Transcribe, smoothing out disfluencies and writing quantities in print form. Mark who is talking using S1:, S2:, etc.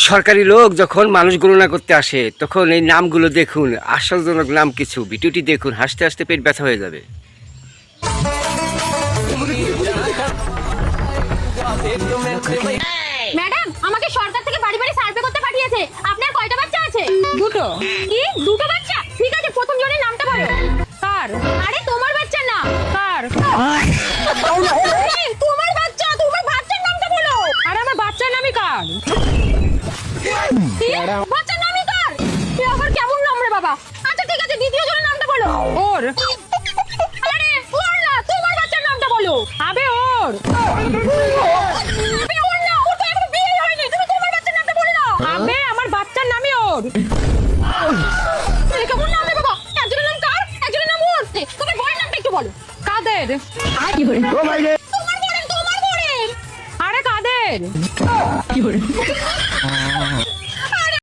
S1: সরকারি লোক যখন মানুষ গণনা করতে আসে তখন এই নামগুলো দেখুন, আশ্চর্যজনক নাম কিছু। ভিডিওটি দেখুন, হাসতে হাসতে পেট ব্যথা হয়ে যাবে।
S2: ম্যাডাম, আমাকে সরকার থেকে বাড়ি বাড়ি সার্ভে করতে পাঠিয়েছে। আপনার কয়টা বাচ্চা আছে?
S3: দুটো।
S2: কি, দুটো বাচ্চা? ঠিক আছে, প্রথম জনের নামটা বলো।
S3: কার?
S2: আরে তোমার বাচ্চা না।
S3: কার?
S2: এই, তোমার বাচ্চা, তোমার বাচ্চার নামটা বলো।
S3: আরে আমার বাচ্চার নামই কার?
S2: কি? বাচ্চার নামই কার? এ আবার কেমন নাম রে বাবা? আচ্ছা ঠিক আছে, দ্বিতীয় জনের নামটা বলো।
S3: ওর।
S2: আরে ওর না, তোমার বাচ্চার নামটা বলো।
S3: আবে ওর।
S2: আরে ওর না, ওর তো এখনো বিয়ে হয়নি। তুমি তোমার বাচ্চার নামটা বলো না।
S3: আবে আমার বাচ্চার নামই ওর।
S2: এ কেমন নাম রে বাবা? একজনের নাম কার, একজনের নাম ওর। তোমার বউয়ের নামটা একটু বলো।
S3: কাদের?
S2: তোমার বরের।
S3: আরে কাদের?